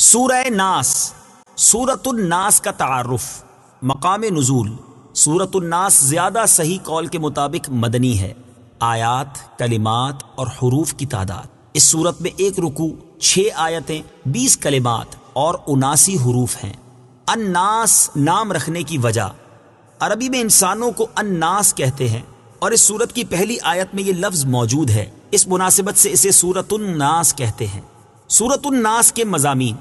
سورہ ناس، سورۃ الناس کا تعارف، مقام نزول۔ سورۃ الناس زیادہ صحیح قول کے مطابق مدنی ہے۔ آیات، کلمات اور حروف کی تعداد: اس سورت میں 1 رکوع، 6 آیتیں، 20 کلمات اور 79 حروف ہیں۔ الناس نام رکھنے کی وجہ: عربی میں انسانوں کو الناس کہتے ہیں اور اس سورت کی پہلی آیت میں یہ لفظ موجود ہے، اس مناسبت سے اسے سورۃ الناس کہتے ہیں۔ سورۃ الناس کے مضامین: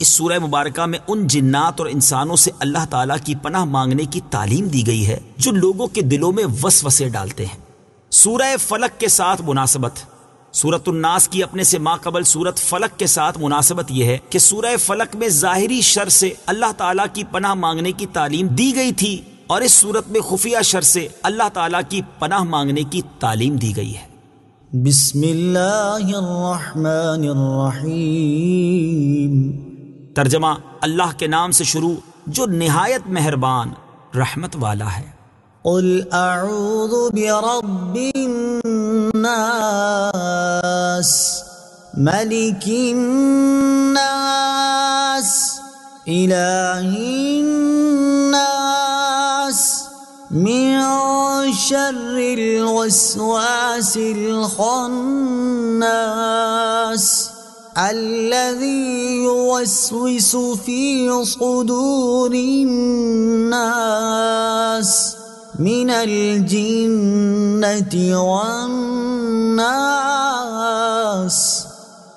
اس سورہ مبارکہ میں ان جنات اور انسانوں سے اللہ تعالیٰ کی پناہ مانگنے کی تعلیم دی گئی ہے جو لوگوں کے دلوں میں وسوسے ڈالتے ہیں۔ سورہ فلق کے ساتھ مناسبت: سورۃ الناس کی اپنے سے ماقبل سورت فلق کے ساتھ مناسبت یہ ہے کہ سورہ فلق میں ظاہری شر سے اللہ تعالیٰ کی پناہ مانگنے کی تعلیم دی گئی تھی اور اس سورت میں خفیہ شر سے اللہ تعالیٰ کی پناہ مانگنے کی تعلیم دی گئی ہے۔ بسم اللہ الرحمن الرحیم۔ ترجمہ: اللہ کے نام سے شروع جو نہایت مہربان رحمت والا ہے۔ قل اعوذ برب الناس، ملک الناس، الہ الناس، من شر الوسواس الخناس، الذي يوسوس في صدور الناس من الجنة والناس۔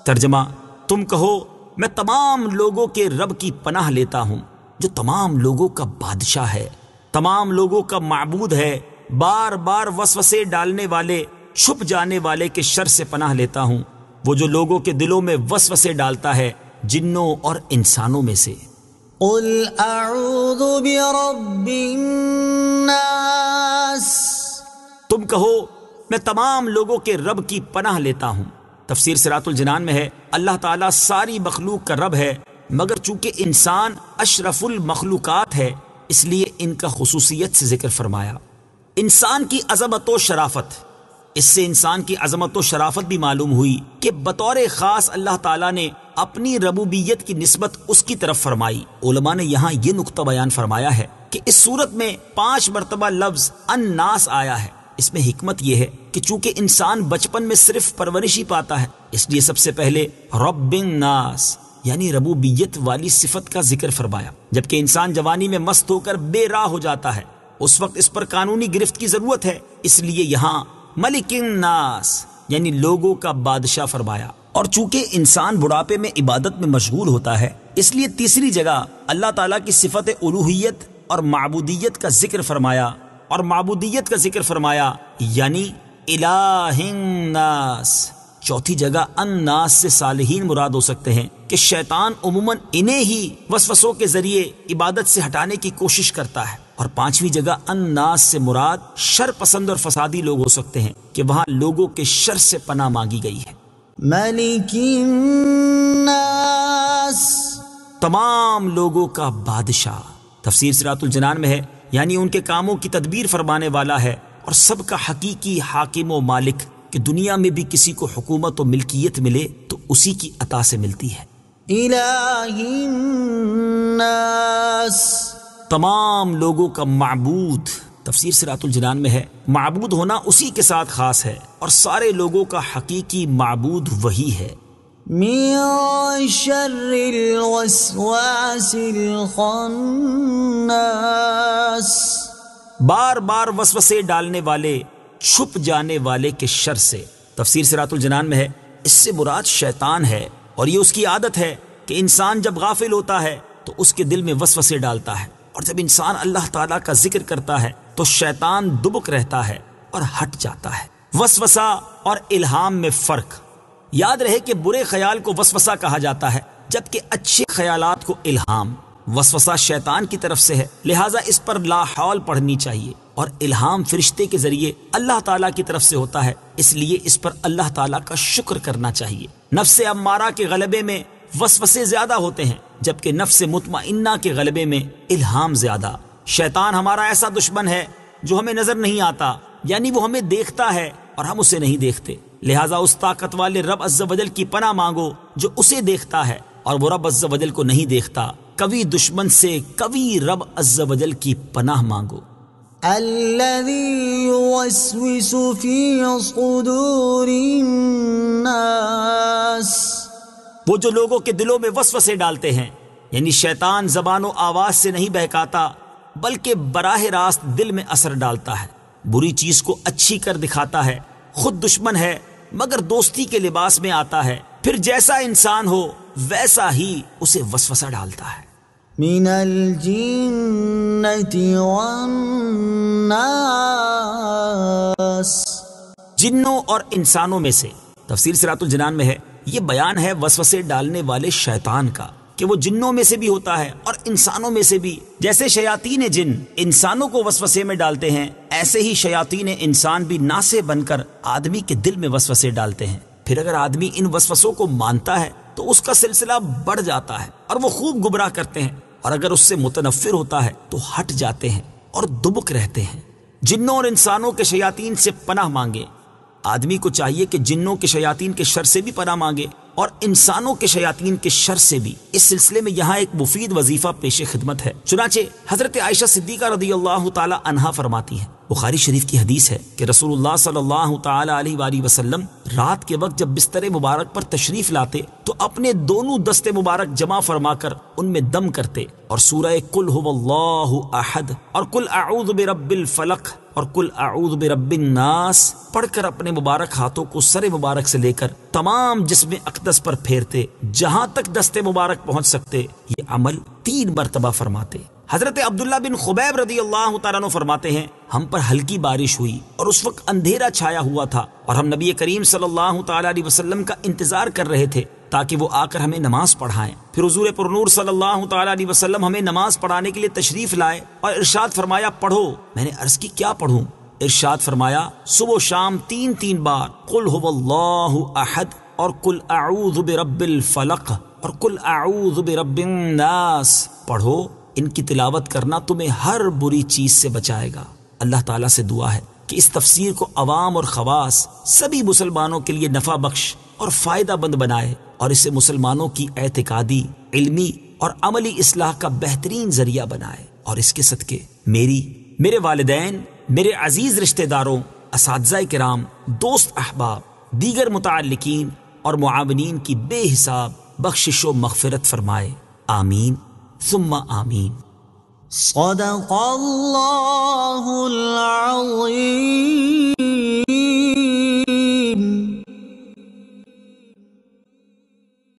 ترجمہ: تم کہو میں تمام لوگوں کے رب کی پناہ لیتا ہوں جو تمام لوگوں کا بادشاہ ہے، تمام لوگوں کا معبود ہے، بار بار وسوسے ڈالنے والے، چھپ جانے والے کے شر سے پناہ لیتا ہوں، وہ جو لوگوں کے دلوں میں وسوسے ڈالتا ہے جنوں اور انسانوں میں سے۔ قل اعوذ برب الناس، تم کہو میں تمام لوگوں کے رب کی پناہ لیتا ہوں۔ تفسیر صراط الجنان میں ہے اللہ تعالیٰ ساری مخلوق کا رب ہے، مگر چونکہ انسان اشرف المخلوقات ہے اس لیے ان کا خصوصیت سے ذکر فرمایا۔ انسان کی عظمت و شرافت: اس سے انسان کی عظمت و شرافت بھی معلوم ہوئی کہ بطور خاص اللہ تعالیٰ نے اپنی ربوبیت کی نسبت اس کی طرف فرمائی۔ علماء نے یہاں یہ نقطہ بیان فرمایا ہے کہ اس صورت میں 5 مرتبہ لفظ الناس آیا ہے۔ اس میں حکمت یہ ہے کہ چونکہ انسان بچپن میں صرف پرورش ہی پاتا ہے اس لیے سب سے پہلے رب الناس یعنی ربوبیت والی صفت کا ذکر فرمایا۔ جبکہ انسان جوانی میں مست ہو کر بے راہ ہو جاتا ہے، اس وقت اس پر قانونی گرفت کی ضرورت ہے، اس لیے یہاں ملک الناس یعنی لوگوں کا بادشاہ فرمایا۔ اور چونکہ انسان بڑھاپے میں عبادت میں مشغول ہوتا ہے اس لیے تیسری جگہ اللہ تعالیٰ کی صفت الوہیت اور معبودیت کا ذکر فرمایا یعنی الہ الناس۔ چوتھی جگہ الناس سے صالحین مراد ہو سکتے ہیں کہ شیطان عموماً انہیں ہی وسوسوں کے ذریعے عبادت سے ہٹانے کی کوشش کرتا ہے۔ اور 5ویں جگہ الناس سے مراد شر پسند اور فسادی لوگ ہو سکتے ہیں کہ وہاں لوگوں کے شر سے پناہ مانگی گئی ہے۔ ملک الناس، تمام لوگوں کا بادشاہ۔ تفسیر صراط الجنان میں ہے یعنی ان کے کاموں کی تدبیر فرمانے والا ہے اور سب کا حقیقی حاکم و مالک، کہ دنیا میں بھی کسی کو حکومت و ملکیت ملے تو اسی کی عطا سے ملتی ہے۔ الہ الناس، تمام لوگوں کا معبود۔ تفسیر صراط الجنان میں ہے معبود ہونا اسی کے ساتھ خاص ہے اور سارے لوگوں کا حقیقی معبود وہی ہے۔ من شر الوسواس الخناس، بار بار وسوسے ڈالنے والے، چھپ جانے والے کے شر سے۔ تفسیر صراط الجنان میں ہے اس سے مراد شیطان ہے اور یہ اس کی عادت ہے کہ انسان جب غافل ہوتا ہے تو اس کے دل میں وسوسے ڈالتا ہے، اور جب انسان اللہ تعالیٰ کا ذکر کرتا ہے تو شیطان دبک رہتا ہے اور ہٹ جاتا ہے۔ وسوسہ اور الہام میں فرق: یاد رہے کہ برے خیال کو وسوسہ کہا جاتا ہے جبکہ اچھے خیالات کو الہام۔ وسوسہ شیطان کی طرف سے ہے لہٰذا اس پر لا حول پڑھنی چاہیے، اور الہام فرشتے کے ذریعے اللہ تعالیٰ کی طرف سے ہوتا ہے اس لیے اس پر اللہ تعالیٰ کا شکر کرنا چاہیے۔ نفس امارہ کے غلبے میں وسوسے زیادہ ہوتے ہیں جبکہ نفس مطمئنہ کے غلبے میں الہام زیادہ۔ شیطان ہمارا ایسا دشمن ہے جو ہمیں نظر نہیں آتا، یعنی وہ ہمیں دیکھتا ہے اور ہم اسے نہیں دیکھتے، لہٰذا اس طاقت والے رب عز و جل کی پناہ مانگو جو اسے دیکھتا ہے اور وہ رب عز و جل کو نہیں دیکھتا، کبھی دشمن سے کبھی رب عز و جل کی پناہ مانگو۔ الذي يوسوس في صدور الناس، وہ جو لوگوں کے دلوں میں وسوسے ڈالتے ہیں، یعنی شیطان زبان و آواز سے نہیں بہکاتا بلکہ براہ راست دل میں اثر ڈالتا ہے، بری چیز کو اچھی کر دکھاتا ہے، خود دشمن ہے مگر دوستی کے لباس میں آتا ہے، پھر جیسا انسان ہو ویسا ہی اسے وسوسہ ڈالتا ہے۔ من الجنة والناس، جنوں اور انسانوں میں سے۔ تفسیر صراط الجنان میں ہے یہ بیان ہے وسوسے ڈالنے والے شیطان کا کہ وہ جنوں میں سے بھی ہوتا ہے اور انسانوں میں سے بھی۔ جیسے شیاطین جن انسانوں کو وسوسے میں ڈالتے ہیں، ایسے ہی شیاطین انسان بھی ناسے بن کر آدمی کے دل میں وسوسے ڈالتے ہیں۔ پھر اگر آدمی ان وسوسوں کو مانتا ہے تو اس کا سلسلہ بڑھ جاتا ہے اور وہ خوب گمراہ کرتے ہیں، اور اگر اس سے متنفر ہوتا ہے تو ہٹ جاتے ہیں اور دبک رہتے ہیں۔ جنوں اور انسانوں کے شیاطین سے پناہ مانگے۔ آدمی کو چاہیے کہ جنوں کے شیاطین کے شر سے بھی پناہ مانگے اور انسانوں کے شیاطین کے شر سے بھی۔ اس سلسلے میں یہاں ایک مفید وظیفہ پیش خدمت ہے۔ چنانچہ حضرت عائشہ صدیقہ رضی اللہ تعالی عنہا فرماتی ہیں، بخاری شریف کی حدیث ہے کہ رسول اللہ صلی اللہ تعالی علیہ وآلہ وسلم رات کے وقت جب بستر مبارک پر تشریف لاتے تو اپنے دونوں دست مبارک جمع فرما کر ان میں دم کرتے اور سورہ قل هو اللہ احد اور قل اعوذ برب الفلق اور قل اعوذ برب الناس پڑھ کر اپنے مبارک ہاتھوں کو سر مبارک سے لے کر تمام جسم اقدس پر پھیرتے، جہاں تک دست مبارک پہنچ سکتے۔ یہ عمل 3 مرتبہ فرماتے۔ حضرت عبداللہ بن خبیب رضی اللہ تعالیٰ عنہ فرماتے ہیں، ہم پر ہلکی بارش ہوئی اور اس وقت اندھیرا چھایا ہوا تھا اور ہم نبی کریم صلی اللہ تعالیٰ علیہ وسلم کا انتظار کر رہے تھے تاکہ وہ آ کر ہمیں نماز پڑھائیں۔ پھر حضور پرنور صلی اللہ تعالیٰ علیہ وسلم ہمیں نماز پڑھانے کے لیے تشریف لائے اور ارشاد فرمایا پڑھو۔ میں نے عرض کی کیا پڑھوں؟ ارشاد فرمایا صبح و شام 3 بار قل هو اللہ احد اور قل اعوذ برب الفلق اور قل اعوذ برب الناس پڑھو۔ ان کی تلاوت کرنا تمہیں ہر بری چیز سے بچائے گا۔ اللہ تعالیٰ سے دعا ہے کہ اس تفسیر کو عوام اور خواص سبھی مسلمانوں کے لیے نفع بخش اور فائدہ مند بنائے اور اسے مسلمانوں کی اعتقادی، علمی اور عملی اصلاح کا بہترین ذریعہ بنائے، اور اس کے صدقے میرے والدین، میرے عزیز رشتہ داروں، اساتذہ کرام، دوست احباب، دیگر متعلقین اور معاونین کی بے حساب بخشش و مغفرت فرمائے، آمین ثم آمین۔ صدق اللہ العظیم۔